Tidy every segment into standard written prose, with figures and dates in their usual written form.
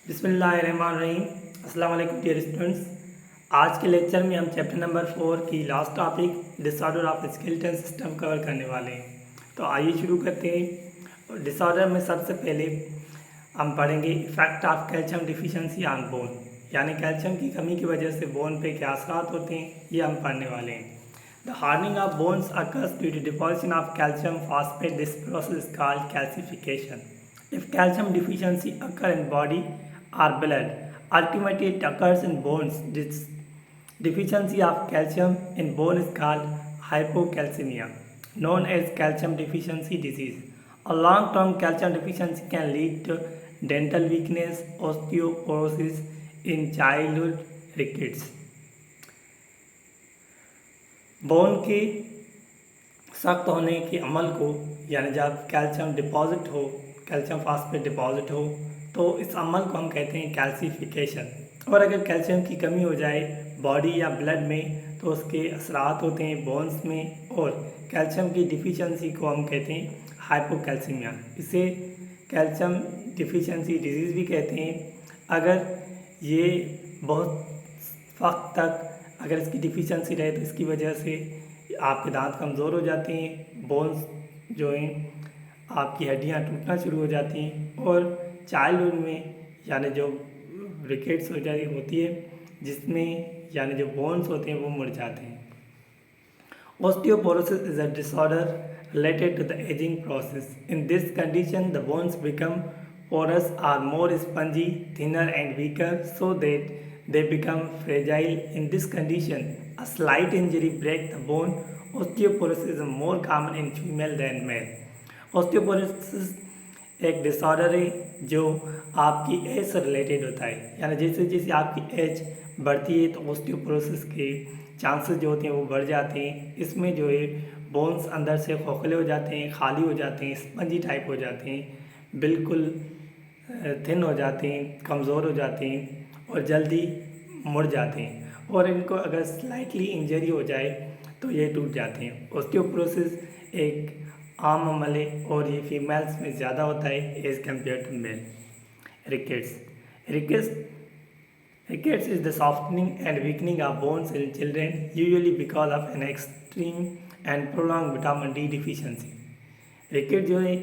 बिस्मिल्लाहिर्रहमानिर्रहीम। अस्सलाम वालेकुम डियर स्टूडेंट्स। आज के लेक्चर में हम चैप्टर नंबर 4 की last topic disorder of skeleton system cover करने वाले हैं। तो आइए शुरू करते हैं। डिसऑर्डर में सबसे पहले हम पढ़ेंगे effect of calcium deficiency on bone, यानी कैल्शियम की कमी की वजह से बोन पे क्या असरात होते हैं, ये हम पढ़ने वाले हैं। The hardening of bones occurs due to deposition of calcium phosphate. This process is called calcification. If calcium deficiency occur in body or blood, ultimately it occurs in bones. This deficiency of calcium in bone is called hypocalcemia, known as calcium deficiency disease. A long-term calcium deficiency can lead to dental weakness, osteoporosis in childhood, rickets. Bone के सख्त होने के अमल को, यानी जब calcium deposit हो, calcium phosphate deposit हो, तो इस अमल को हम कहते हैं कैल्सिफिकेशन। और अगर कैल्शियम की कमी हो जाए बॉडी या ब्लड में तो उसके असरात होते हैं बोन्स में, और कैल्शियम की डिफिशिएंसी को हम कहते हैं हाइपोकैल्सीमिया। इसे कैल्शियम डिफिशिएंसी डिजीज़ भी कहते हैं। अगर ये बहुत वक्त तक अगर इसकी डिफिशिएंसी रहे तो इसकी वजह से आपके दांत कमज़ोर हो जाते हैं, बोन्स जो हैं आपकी हड्डियां टूटना शुरू हो जाती हैं, और चाइल्डहुड में यानी जो रिकेट्स होती है जिसमें यानी जो बोन्स होते हैं वो मुड़ जाते हैं। Osteoporosis is a disorder related to the aging process. In this condition, the bones become porous or more spongy, thinner and weaker, so that they become fragile. In this condition, a slight injury breaks the bone. Osteoporosis is more common in female than male. Osteoporosis एक disorder है जो आपकी as से related होता है, यानी जैसे जैसे आपकी एज बढ़ती है तो ऑस्टियोपोरोसिस के चांसेस जो होते हैं वो बढ़ जाते हैं। इसमें जो है बोन्स अंदर से खोखले हो जाते हैं, खाली हो जाते हैं, स्पंजी टाइप हो जाते हैं, बिल्कुल थिन हो जाते हैं, कमज़ोर हो जाते हैं और जल्दी मुड़ जाते हैं, और इनको अगर स्लाइटली इंजरी हो जाए तो ये टूट जाते हैं। ऑस्टियोपोरोसिस एक आम अमल है और ये फीमेल्स में ज़्यादा होता है as compare to male. Rickets is the softening and weakening of bones in children, usually because of an extreme and prolonged vitamin D deficiency. रिकेट जो है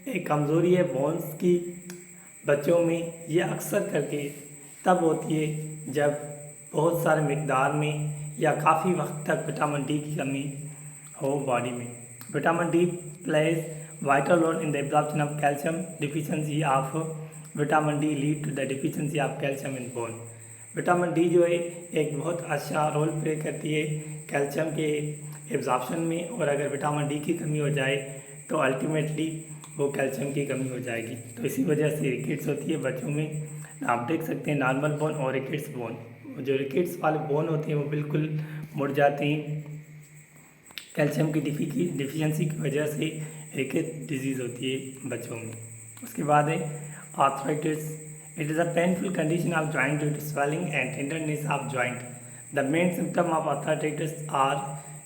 एक कमज़ोरी है बोन्स की बच्चों में। ये अक्सर करके तब होती है जब बहुत सारे मकदार में या काफ़ी वक्त तक विटामिन डी की कमी हो बॉडी में। Vitamin D plays vital role in the absorption of calcium. Deficiency of vitamin D lead to the deficiency of calcium in bone. Vitamin D जो है एक बहुत अच्छा रोल प्ले करती है कैल्शियम के एब्जॉर्प्शन में, और अगर विटामिन डी की कमी हो जाए तो अल्टीमेटली वो कैल्शियम की कमी हो जाएगी। तो इसी वजह से रिकेट्स होती है बच्चों में। आप देख सकते हैं नॉर्मल बोन और रिकेट्स बोन। जो रिकेट्स वाले बोन होते हैं वो बिल्कुल मुड़ जाते हैं कैल्शियम की डिफिशिएंसी की वजह से। रिकेट डिजीज़ होती है बच्चों में। उसके बाद है arthritis. It is a painful condition of joint due to swelling and tenderness of joint. The main symptom of arthritis are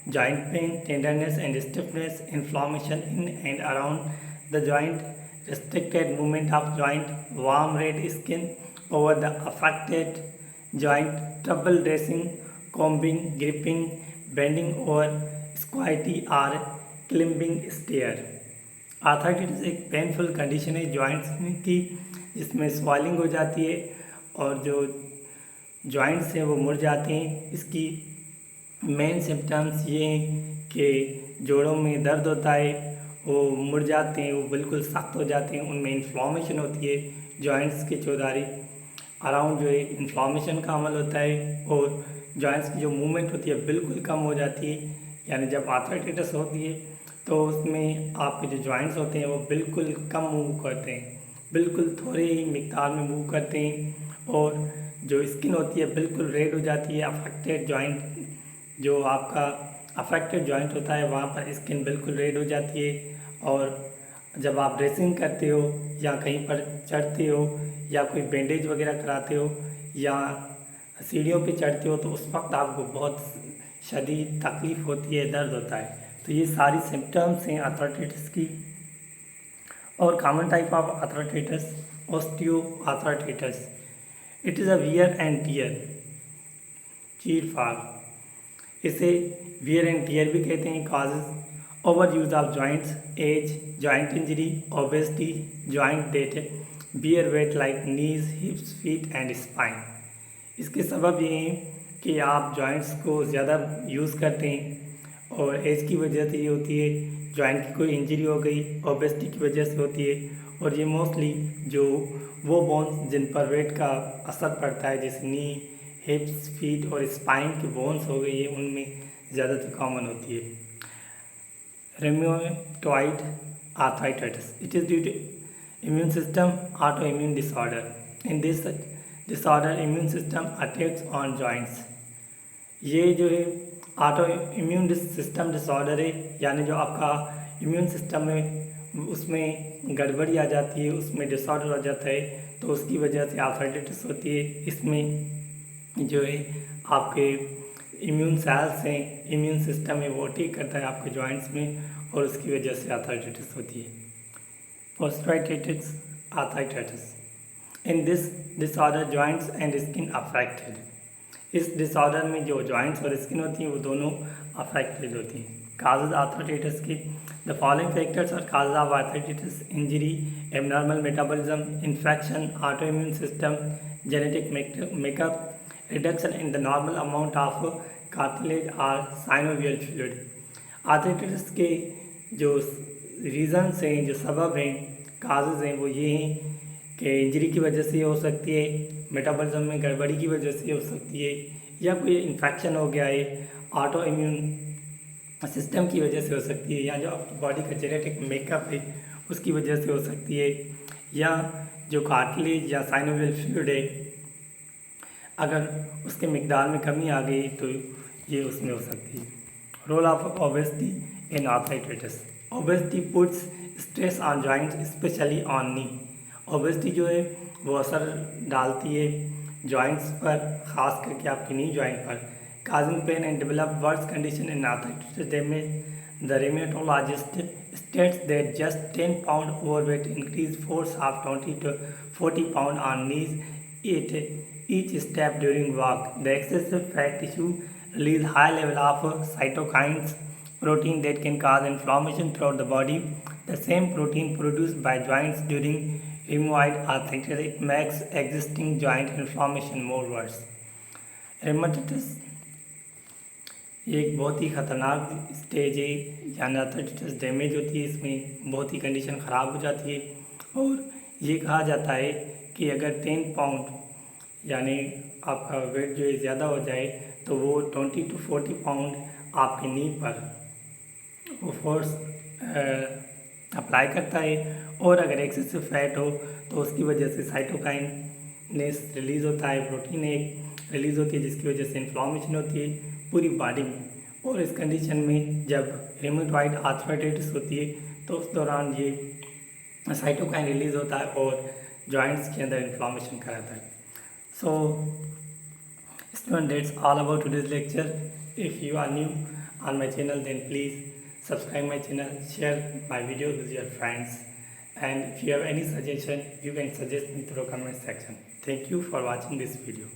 joint pain, tenderness and stiffness, inflammation in and around the joint, restricted movement of joint, warm red skin over the affected joint, trouble dressing, combing, gripping, bending over, squatty or climbing stair. Arthritis एक painful condition है joints की, जिसमें swelling हो जाती है और जो joints हैं वो मुड़ जाते हैं। इसकी मेन सिम्टम्स ये हैं कि जोड़ों में दर्द होता है, वो मुड़ जाते हैं, वो बिल्कुल सख्त हो जाते हैं, उनमें इन्फ्लामेशन होती है जॉइंट्स के चौधारी अराउंड जो है इन्फ्लामेशन का अमल होता है, और जॉइंट्स की जो मूवमेंट होती है बिल्कुल कम हो जाती है। यानी जब आर्थराइटिस होती है तो उसमें आपके जो जॉइंट्स होते हैं वो बिल्कुल कम मूव करते हैं, बिल्कुल थोड़े ही मिक़दार में मूव करते हैं, और जो स्किन होती है बिल्कुल रेड हो जाती है। अफेक्टेड जॉइंट जो आपका अफेक्टेड जॉइंट होता है वहाँ पर स्किन बिल्कुल रेड हो जाती है, और जब आप ड्रेसिंग करते हो या कहीं पर चढ़ते हो या कोई बैंडेज वगैरह कराते हो या सीढ़ियों पे चढ़ते हो तो उस वक्त आपको बहुत शदीद तकलीफ़ होती है, दर्द होता है। तो ये सारी सिम्टम्स हैं आर्थराइटिस की। और common type of arthritis osteoarthritis, it is a wear and tear, चीर फाड़, इसे वियर एंड टीयर भी कहते हैं। Causes over use of joints, age, joint injury, obesity, joint that bear weight like knees, hips, feet and spine. इसके सबब ये हैं कि आप जॉइंट्स को ज़्यादा यूज़ करते हैं और एज की वजह से ये होती है, जॉइंट की कोई इंजरी हो गई, ओबेसिटी की वजह से होती है, और ये मोस्टली जो वो बोन्स जिन पर वेट का असर पड़ता है, जैसे नी, हिप्स, फीट और स्पाइन की बोन्स हो गई है, उनमें ज़्यादातर कॉमन होती है। Rheumatoid arthritis. It is due to immune system autoimmune disorder. In this disorder, immune system attacks on joints. ये जो है ऑटो इम्यून सिस्टम डिसऑर्डर है, यानी जो आपका इम्यून सिस्टम है उसमें गड़बड़ी आ जाती है, उसमें डिसऑर्डर हो जाता है, तो उसकी वजह से आर्थराइटिस होती है। इसमें जो है आपके इम्यून सेल्स हैं, इम्यून सिस्टम है, वो ठीक करता है आपके जॉइंट्स में, और उसकी वजह से आर्थराइटिस होती है। Psoriatic arthritis, in this disorder joints and skin affected. इस डिसऑर्डर में जो जॉइंट्स और स्किन होती हैं वो दोनों अफेक्टेड होती हैं। काजेज आर्थराइटिस की, the following factors are causes of arthritis: injury, abnormal metabolism, infection, autoimmune system, genetic makeup, reduction in the normal amount of cartilage और साइनोवियल फ्लूइड। आर्थराइटिस के जो रीजन्स हैं, जो सबब हैं, काजेज हैं, वो ये हैं कि इंजरी की वजह से हो सकती है, मेटाबॉलिज्म में गड़बड़ी की वजह से हो सकती है, या कोई इन्फेक्शन हो गया है, ऑटो इम्यून सिस्टम की वजह से हो सकती है, या जो आपकी बॉडी का जेनेटिक मेकअप है उसकी वजह से हो सकती है, या जो कार्टिलेज या साइनोवियल फ्लूइड है अगर उसके मिकदार में कमी आ गई तो ये उसमें हो सकती है। Role of obesity in arthritis, obesity puts stress on joints specially on knee. Obesity जो है वो असर डालती है जॉइंट्स पर, ख़ास करके आपकी नी जॉइंट पर, causing pain and develop worse condition in arthritis damage. The rheumatologist states that just 10 pound overweight increase force of 20 to 40 pound on knees at each step during walk. The excessive fat tissue release high level of cytokines, protein that can cause inflammation throughout the body. The same protein produced by joints during rheumatoid arthritis, it makes existing joint inflammation more worse. Rheumatitis ये एक बहुत ही ख़तरनाक stage है, यानी arthritis damage होती है, इसमें बहुत ही कंडीशन ख़राब हो जाती है, और ये कहा जाता है कि अगर 10 पाउंड यानी आपका वेट जो है ज़्यादा हो जाए तो वो 20 to 40 पाउंड आपकी नी पर वो फोर्स अप्लाई करता है, और अगर एक्सेसिव फैट हो तो उसकी वजह से साइटोकाइनेस रिलीज़ होता है, प्रोटीन एक रिलीज़ होती है जिसकी वजह से इन्फ्लामेशन होती है पूरी बॉडी में। और इस कंडीशन में जब rheumatoid आर्थराइटिस होती है तो उस दौरान ये साइटोकाइन रिलीज़ होता है और जॉइंट्स के अंदर इन्फ्लामेशन कराता है। So student, that's all about today's lecture. If you are new on my channel then please subscribe my channel, share my videos with your friends, and if you have any suggestion you can suggest me through comment section. Thank you for watching this video.